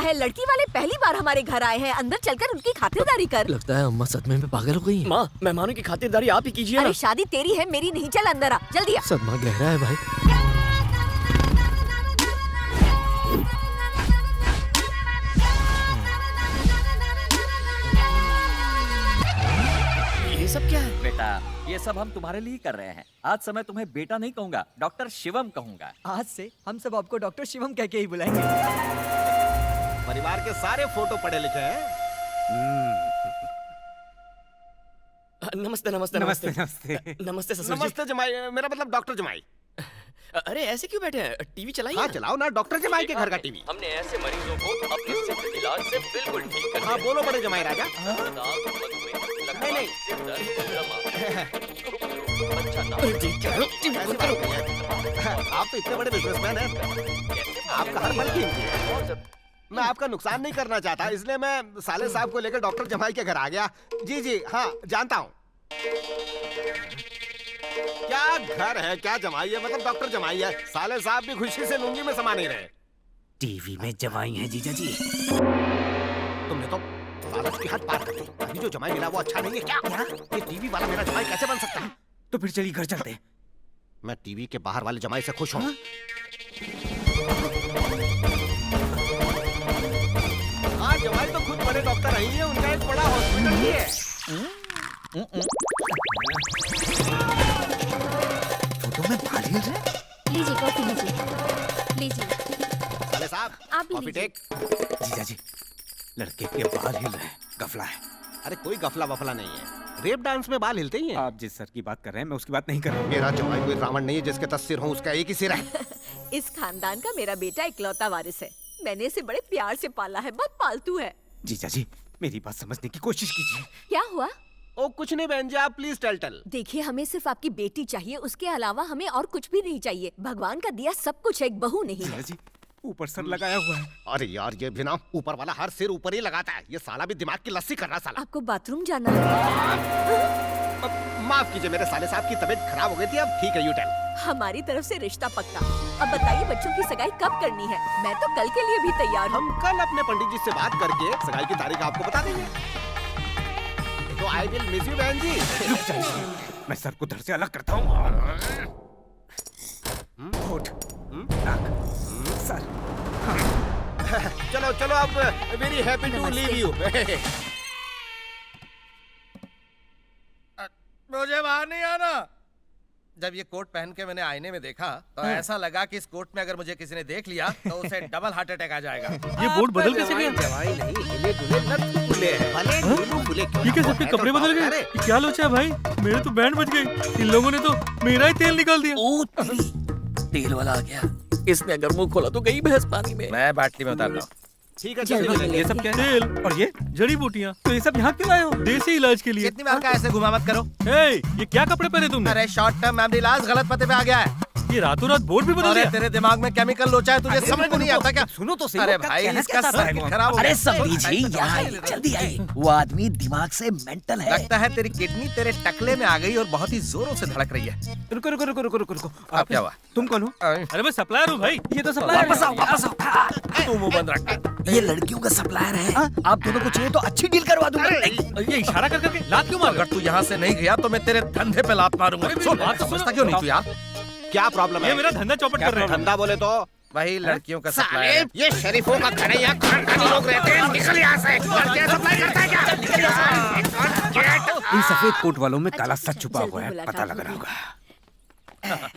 है? लड़की वाले पहली बार हमारे घर आए हैं, अंदर चलकर उनकी खातिरदारी कर। लगता है अम्मा सदमे में पागल हो गई। माँ, मेहमानों की खातिरदारी आप ही कीजिए। अरे शादी तेरी है, मेरी नहीं। चल अंदर आ, जल्दी आ। सदमा गहरा है भाई। ये सब क्या है? बेटा, ये सब हम तुम्हारे लिए कर रहे हैं। आज से मैं तुम्हें बेटा नहीं कहूंगा, डॉक्टर शिवम कहूंगा। आज से हम सब आपको डॉक्टर शिवम कह के ही बुलाएंगे। परिवार के सारे फोटो पढ़े लिखे हैं। नमस्ते नमस्ते नमस्ते नमस्ते नमस्ते। नमस्ते ससुर जी। नमस्ते जमाई, मेरा मतलब डॉक्टर जमाई। अरे ऐसे क्यों बैठे हैं? टीवी चलाइए। हाँ चलाओ ना, डॉक्टर जमाई के घर का टीवी। हमने ऐसे मरीजों को अपने सिर्फ इलाज से बिल्कुल ठीक कर हाँ बोलो बड़े जमाई राजा। नहीं नहीं आप तो इतने बड़े बिजनेसमैन हैं, आपका हर पल कीमती है। मैं आपका नुकसान नहीं करना चाहता, इसलिए मैं साले साहब को लेकर डॉक्टर जमाई के घर आ गया। जी जी हाँ जानता हूँ। क्या घर है, क्या जमाई है, मतलब डॉक्टर जमाई है। साले साहब भी खुशी से लुंगी में समा नहीं रहे। टीवी में जवाई हैं जीजा जी। तुमने तो लालच की हद पार कर दी। अभी जो जमाई मिला वो अच्छा नहीं है क्या? ये टीवी वाला मेरा जमाई कैसे बन सकता है? तो फिर चलिए घर चलते हैं। मैं टीवी के बाहर वाले जमाई से खुश हूँ। हाँ जमाई तो खुद बड़े डॉक्टर रही है, उनका एक बड़ा हॉस्पिटल भी है। फोटो में बाल हिल रहे हैं। लीजिए कॉफी लीजिए। लीजिए साले साहब आप भी कॉफी लीजिए। टेक। जीजा जी, लड़के के बाल हिल रहे हैं, गफला है। अरे कोई गफला वफला नहीं है, रेप डांस में बाल हिलते ही हैं। आप जिस सर की बात कर रहे हैं मैं उसकी बात नहीं कर रहा हूँ। मेरा जमाई कोई रावण नहीं है जिसके 10 सिर हों, उसका एक ही सिर है। इस खानदान का मेरा बेटा इकलौता वारिस है। मैंने इसे बड़े प्यार से पाला है, बहुत पालतू है। जीजा जी, मेरी बात समझने की कोशिश कीजिए। क्या हुआ? ओ कुछ नहीं बहन जी, आप प्लीज टेल। देखिए हमें सिर्फ आपकी बेटी चाहिए, उसके अलावा हमें और कुछ भी नहीं चाहिए। भगवान का दिया सब कुछ है, एक बहू नहीं जीजा है। जी, ऊपर सर लगाया हुआ है। अरे यार ये भी ना, ऊपर वाला हर सिर ऊपर ही लगाता है। ये साला भी दिमाग की लस्सी कर रहा साला। आपको बाथरूम जाना है? माफ कीजिए, मेरे साले साहब की तबीयत खराब हो गई थी, अब ठीक है। You tell. हमारी तरफ से रिश्ता पक्का। अब बताइए बच्चों की सगाई कब करनी है? मैं तो कल के लिए भी तैयार हूँ। हम कल अपने पंडित जी से बात करके सगाई की तारीख आपको बता देंगे। तो आई विल मिस यू बहन जी। रुक जाइए, मैं सर को धड़ से अलग करता हूँ। होठ, नाक, सर। चलो चलो, अब very happy to leave you. मुझे बाहर नहीं आना। जब ये कोट पहन के मैंने आईने में देखा तो ऐसा लगा कि इस कोट में अगर मुझे किसी ने देख लिया तो उसे डबल हार्ट अटैक आ जाएगा। ये बोर्ड बदल कैसे गया? जवाई नहीं, हिले डुले नथ फुले हैं। भले नीलू फुले क्यों ये क्या ना हो, सबके है तो कपड़े बदल बात गए? है। ये क्या लोचा है भाई? मेरे तो बैंड बज गई। इन लोगों ने तो मेरा ही तेल निकाल दिया। ओ तेल वाला आ गया। इसने अगर मुंह खोला तो गई भैंस पानी में। मैं बाटली में उतार रहा हूँ। ठीक है जल्दी चलो। ये सब क्या है? तेल और ये जड़ी बूटियाँ तो ये सब यहाँ क्यों आए हो? देसी इलाज के लिए। कितनी बार का ऐसे घुमा मत करो। ये क्या कपड़े पहने तुमने? अरे शॉर्ट टर्म मेमोरी लॉस गलत पते पे आ गया है। ये रातों रात बोर्ड भी बदल अरे दिया। तेरे दिमाग में केमिकल लोचा है, तुझे समझ में नहीं आता क्या? सुनो तो सही। अरे वो भाई कहना इसका क्या चाहता है सर्किट वो? खराब हो अरे गया। समझी जी, यहाँ आइए, जल्दी आइए। वो आदमी दिमाग से मेंटल है। लगता है तेरी किडनी तेरे टकले में आ गई और बहुत ही जोरों से धड़क रही है। रुको रुको रुको रुको रुको रुको। अब क्या हुआ? तुम कौन हो? अरे मैं सप्लायर हूँ भाई। ये तो सप्लायर। वापस आओ, वापस आओ। तू मुंह बंद रख। ये लड़कियों का सप्लायर है। आप दोनों को चाहिए तो अच्छी डील करवा दूंगा। ये इशारा कर करके लात क्यों मार? अगर तू यहाँ से नहीं गया तो मैं तेरे धंधे पे लात मारूंगा। अरे मेरी सुन, बात तो सुनो। समझता क्यों नहीं तू यार? क्या प्रॉब्लम ये है? मेरा धंधा चौपट कर रहे हैं। धंधा बोले तो वही लड़कियों का साले, सप्लायर है। ये शरीफों का घर है, यहाँ खानदानी लोग रहते हैं। निकल यहाँ से। लड़कियाँ सप्लाई करता है क्या? निकल यहाँ से। इन सफेद कोट वालों में काला सच छुपा जल्दी हुआ है, मुलाकात पता लग रहा होगी। होगा।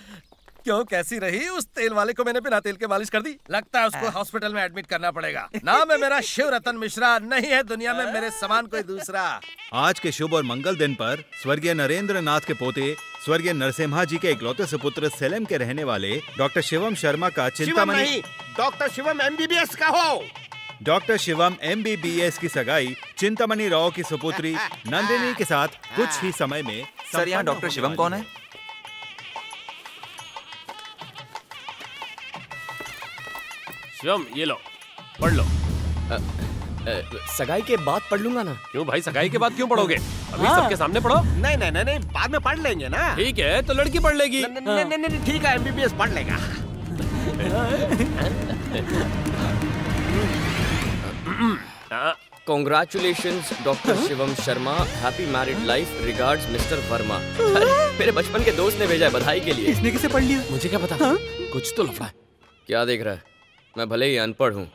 क्यों कैसी रही? उस तेल वाले को मैंने बिना तेल के मालिश कर दी। लगता है उसको हॉस्पिटल में एडमिट करना पड़ेगा। नाम है मेरा शिव रतन मिश्रा, नहीं है दुनिया में मेरे समान कोई दूसरा। आज के शुभ और मंगल दिन पर स्वर्गीय नरेंद्र नाथ के पोते स्वर्गीय नरसिम्हा जी के इकलौते सुपुत्र सेलम के रहने वाले डॉक्टर शिवम शर्मा का शिवम चिंतामणि नहीं, डॉक्टर शिवम MBBS का हो। डॉक्टर शिवम MBBS की सगाई चिंतामणि राव की सुपुत्री नंदिनी के साथ कुछ ही समय में। सर, यहाँ डॉक्टर शिवम कौन है? शिवम ये लो, पढ़ लो। सगाई के बाद पढ़ लूंगा ना। क्यों भाई, सगाई के बाद क्यों पढ़ोगे? अभी सबके सामने पढ़ो। नहीं नहीं नहीं नहीं, बाद में पढ़ लेंगे ना। ठीक है तो लड़की पढ़ लेगी। नहीं नहीं नहीं, ठीक है MBBS पढ़ लेगा। Congratulations doctor Shivam Sharma, happy married life, regards mister Verma. अरे, मेरे बचपन के दोस्त ने भेजा है बधाई के लिए। इसने किसे पढ़ लिया? मुझे क्या पता, कुछ तो लफड़ा है। क्या देख रहा है? मैं भले ही अनपढ़ हूँ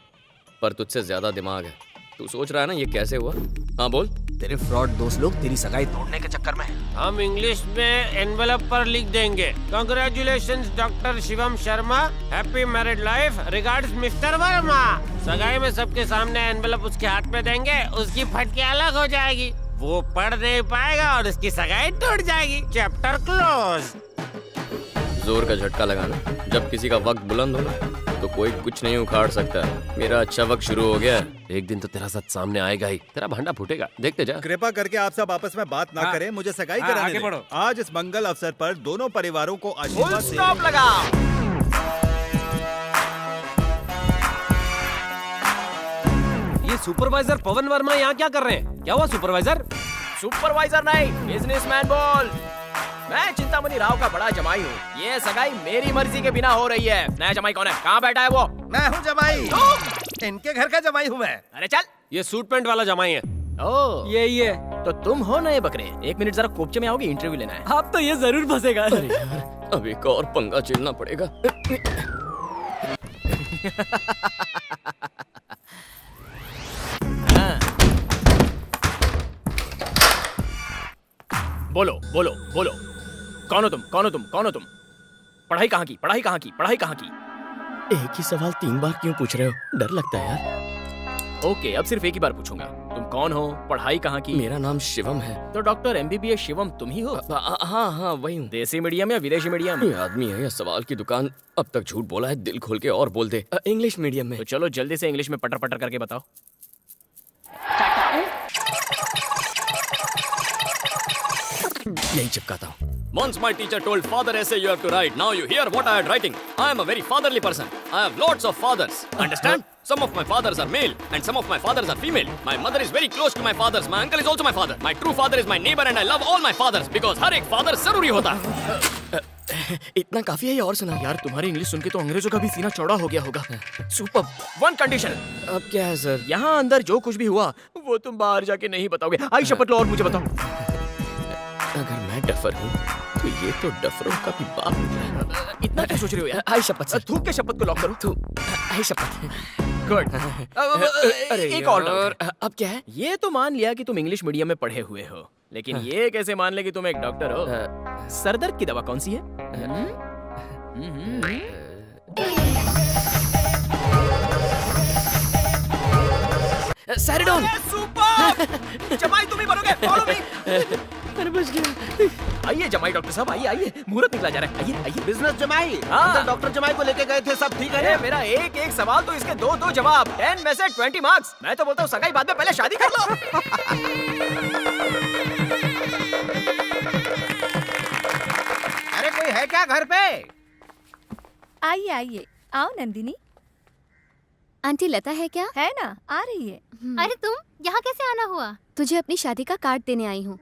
पर तुझसे ज्यादा दिमाग है। तू सोच रहा है ना ये कैसे हुआ? हाँ बोल। तेरे फ्रॉड दोस्त लोग तेरी सगाई तोड़ने के चक्कर में हम इंग्लिश में एनवेलप पर लिख देंगे, congratulations doctor Shivam Sharma, happy married life, regards mister Verma. सगाई में सबके सामने एनवेलप उसके हाथ में देंगे, उसकी फटके अलग हो जाएगी, वो पढ़ नहीं पाएगा और उसकी सगाई टूट जाएगी। Chapter close. जोर का झटका लगाना, जब किसी का वक्त बुलंद हो ना तो कोई कुछ नहीं उखाड़ सकता। मेरा अच्छा वक्त शुरू हो गया है। एक दिन तो तेरा सच सामने आएगा ही, तेरा भांडा फूटेगा, देखते जा। कृपा करके आप सब आपस में बात ना करें, मुझे सगाई कराने आगे दें। बढ़ो। आज इस मंगल अवसर पर दोनों परिवारों को आशीर्वाद से स्टॉप लगा। ये सुपरवाइजर पवन वर्मा यहाँ क्या कर रहे हैं? क्या हुआ सुपरवाइजर? सुपरवाइजर नहीं, बिजनेसमैन बोल। मैं चिंतामणि राव का बड़ा जमाई हूँ। ये सगाई मेरी मर्जी के बिना हो रही है। नया जमाई कौन है? कहाँ बैठा है वो? मैं हूँ जमाई, इनके घर का जमाई हूँ मैं। अरे चल। ये सूट पैंट वाला जमाई है। ओ, यही है। तो तुम हो नए बकरे। 1 मिनट जरा कोपचे में आओगे, इंटरव्यू लेना है। आप तो ये जरूर फंसेगा। अब एक और पंगा झेलना पड़ेगा। बोलो बोलो बोलो, कौन हो तुम? कौन हो तुम? कौन हो तुम? पढ़ाई कहाँ की? पढ़ाई कहाँ की? पढ़ाई कहाँ की? एक ही सवाल 3 बार क्यों पूछ रहे हो? डर लगता है यार। ओके, अब सिर्फ एक ही बार पूछूंगा। तुम कौन हो? पढ़ाई कहाँ की? मेरा नाम शिवम है। तो डॉक्टर MBBS शिवम तुम ही हो? हाँ हाँ वही हूँ। देसी मीडियम या विदेशी मीडियम? ये आदमी है या सवाल की दुकान, अब तक झूठ बोला है, दिल खोल के और बोल दे। इंग्लिश मीडियम में। तो चलो जल्दी से इंग्लिश में पटर पटर करके बताओ। यही चिपकाता हूँ। Once my teacher told father essay you have to write. Now you hear what I am writing. I am a very fatherly person. I have lots of fathers. Understand? Some of my fathers are male and some of my fathers are female. My mother is very close to my fathers. My uncle is also my father. My true father is my neighbor and I love all my fathers because हर एक father जरूरी होता है। इतना काफी है या और सुना? यार तुम्हारी इंग्लिश सुन के तो अंग्रेजों का भी सीना चौड़ा हो गया होगा। सुपर। One condition. अब क्या है सर? यहाँ अंदर जो कुछ भी हुआ वो तुम बाहर जाके नहीं बताओगे। आई शपथ लो और मुझे बताओ। अगर मैं डफर हूँ तो ये तो डफरों का भी बाप निकला है। इतना क्या सोच रहे हो यार? आई शपथ सर। थूक के शपथ को लॉक करो। तू आई शपथ। गुड। अरे एक और यार, डाउट। अब क्या है? ये तो मान लिया कि तुम इंग्लिश मीडियम में पढ़े हुए हो, लेकिन ये कैसे मान ले कि तुम एक डॉक्टर हो? सरदर्द की दवा कौन सी है? सैरिडोन। सुपर। जमाई तुम ही बनोगे। Follow me. अरे बच गया। आइए जमाई डॉक्टर साहब, आइए आइए, मुहूर्त निकला जा रहा है। आइए आइए। बिजनेस जमाई, हाँ। अंदर डॉक्टर जमाई को लेके गए थे, सब ठीक है अरे ना? मेरा एक एक सवाल तो इसके 2-2 जवाब। 10 में से 20 मार्क्स। मैं तो बोलता हूँ सगाई बाद में, पहले शादी कर लो। अरे कोई है क्या घर पे? आइए आइए, आओ नंदिनी। आंटी लता है क्या? है ना, आ रही है। अरे तुम यहाँ कैसे आना हुआ? तुझे अपनी शादी का कार्ड देने आई हूँ।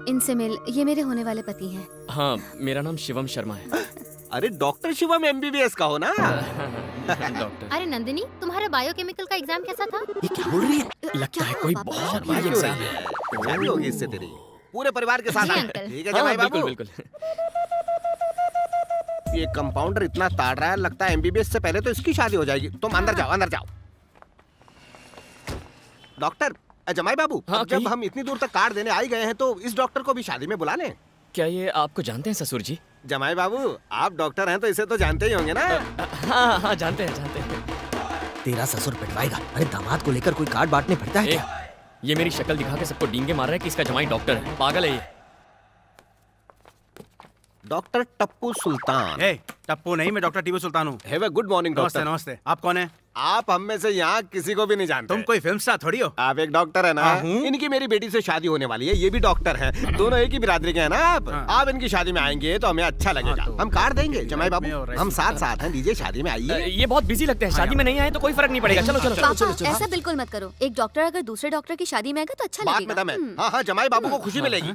इनसे मिल, ये मेरे होने वाले पति हैं। हाँ, मेरा नाम शिवम शर्मा है। अरे डॉक्टर शिवम MBBS का हो ना? डॉक्टर। अरे नंदिनी, तुम्हारा बायोकेमिकल का एग्जाम कैसा था? ये क्या बोल रही है? लगता है कोई बहुत बड़ी एग्जाम है। शादी होगी इससे तेरी, पूरे परिवार के साथ। जी, अंकल। ठीक है जमाई हाँ, बाबू। बिल्कुल बिल्कुल। ये कंपाउंडर इतना ताड़ रहा है, लगता है MBBS से पहले तो इसकी शादी हो जाएगी। तुम अंदर जाओ, अंदर जाओ। डॉक्टर जमाई बाबू, हाँ, अब जब कहिए। हम इतनी दूर तक कार्ड देने आई गए हैं तो इस डॉक्टर को भी शादी में बुला लें। क्या ये आपको जानते हैं ससुर जी? जमाई बाबू, आप डॉक्टर हैं तो इसे तो जानते ही होंगे ना? हाँ हाँ जानते हैं जानते हैं। तेरा ससुर पिटवाएगा। अरे दामाद को लेकर कोई कार्ड बांटने फिरता है क्या? ये मेरी शक्ल दिखा के सबको डींगे मार रहा है कि इसका जमाई डॉक्टर है। पागल है ये। डॉक्टर टप्पू सुल्तान। ए, टप्पू नहीं, मैं डॉक्टर टीपू सुल्तान हूँ। हैव अ गुड मॉर्निंग नमस्ते डॉक्टर। नमस्ते। आप कौन है? आप हम में से यहाँ किसी को भी नहीं जानते। तुम कोई फिल्म स्टार थोड़ी हो। आप एक डॉक्टर है ना? हाँ, हूँ। इनकी मेरी बेटी से शादी होने वाली है, ये भी डॉक्टर हैं। दोनों एक ही बिरादरी के हैं ना आप? हाँ। आप इनकी शादी में आएंगे तो हमें अच्छा लगेगा। हाँ, तो हम कार्ड देंगे जमाई में बाबू, और हम ऐसे। साथ साथ हैं। दीजिए शादी में आइए। ये बहुत बिजी लगते हैं, शादी में नहीं आए तो कोई फर्क नहीं पड़ेगा। चलो चलो पापा, ऐसा बिल्कुल मत करो। एक डॉक्टर अगर दूसरे डॉक्टर की शादी में आएगा तो अच्छा बात में लगेगा। दम है। हाँ हाँ, जमाई बाबू को खुशी मिलेगी।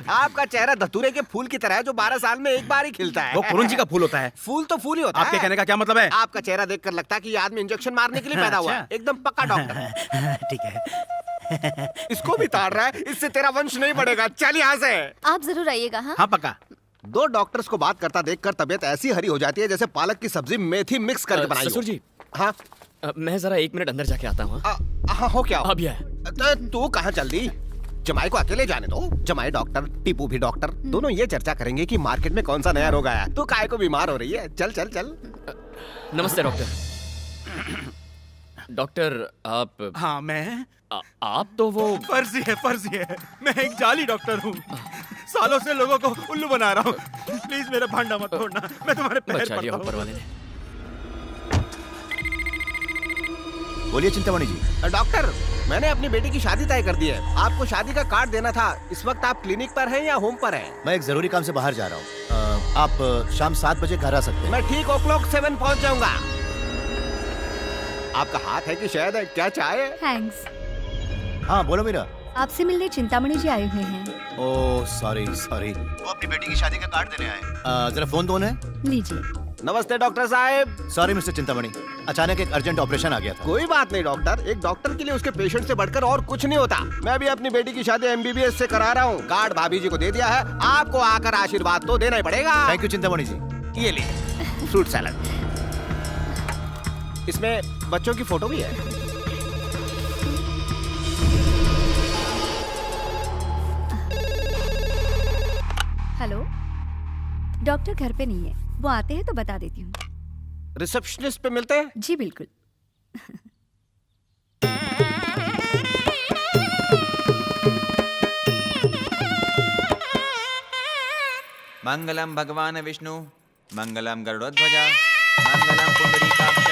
आपका चेहरा धतूरे के फूल की तरह है जो 12 साल में एक बार ही खिलता है। वो पूरन जी का फूल होता है। फूल तो फूल ही होता है। आपके कहने का क्या मतलब है? आपका चेहरा देखकर लगता है कि ये आदमी इंजेक्शन मारने के लिए पैदा हुआ है। एकदम पक्का डॉक्टर। ठीक है। इसको भी ताड़ रहा है, इससे तेरा वंश नहीं बढ़ेगा। चल यहाँ से। आप जरूर आइएगा। हाँ हाँ पक्का। दो डॉक्टर्स को बात करता देखकर तबीयत ऐसी हरी हो जाती है जैसे पालक की सब्जी मेथी मिक्स करके बनाई हो। ससुर जी, हाँ मैं जरा 1 मिनट अंदर जाके आता हूँ। हाँ हो क्या? अभी आया। तू कहाँ चल दी? जमाई को अकेले जाने दो। जमाई डॉक्टर, टीपू भी डॉक्टर, दोनों ये चर्चा करेंगे कि मार्केट में कौन सा नया रोग आया। तू काहे को बीमार हो रही है? चल चल चल। नमस्ते डॉक्टर। डॉक्टर आप। हाँ मैं। आप तो वो फर्जी है। मैं एक जाली डॉक्टर हूँ। सालों से लोगों को उल्लू बना रहा हूँ। प्लीज मेरा भांडा मत तोड़ना, मैं तुम्हारे पैर बचा लिया पड़ता ऊपर हूँ। वाले ने। बोलिए चिंतामणि जी। डॉक्टर, मैंने अपनी बेटी की शादी तय कर दी है। आपको शादी का कार्ड देना था। इस वक्त आप क्लिनिक पर हैं या होम पर हैं? मैं एक जरूरी काम से बाहर जा रहा हूँ। आप शाम 7 बजे घर आ सकते हैं। मैं ठीक o'clock 7 पहुंच जाऊंगा। आपका हाथ है कि शहद है? क्या चाय है? थैंक्स। हाँ बोलो मीरा। आपसे मिलने चिंतामणि जी आए हुए हैं। Oh sorry. वो अपनी बेटी की शादी का कार्ड देने आए। जरा फोन दो उन्हें। लीजिए। नमस्ते डॉक्टर साहब। सॉरी मिस्टर चिंतामणि, अचानक एक अर्जेंट ऑपरेशन आ गया था। कोई बात नहीं डॉक्टर, एक डॉक्टर के लिए उसके पेशेंट से बढ़कर और कुछ नहीं होता। मैं भी अपनी बेटी की शादी MBBS से करा रहा हूँ। कार्ड भाभी जी को दे दिया है। आपको आकर आशीर्वाद तो देना ही पड़ेगा। थैंक यू चिंतामणि जी। ये ले फ्रूट सैलड, इसमें बच्चों की फोटो भी है। हेलो, डॉक्टर घर पे नहीं है, वो आते हैं तो बता देती हूँ। रिसेप्शनिस्ट पे मिलते हैं? जी बिल्कुल। मंगलम भगवान विष्णु, मंगलम गरुड़ध्वजा, मंगलम पुंडरीकाक्ष,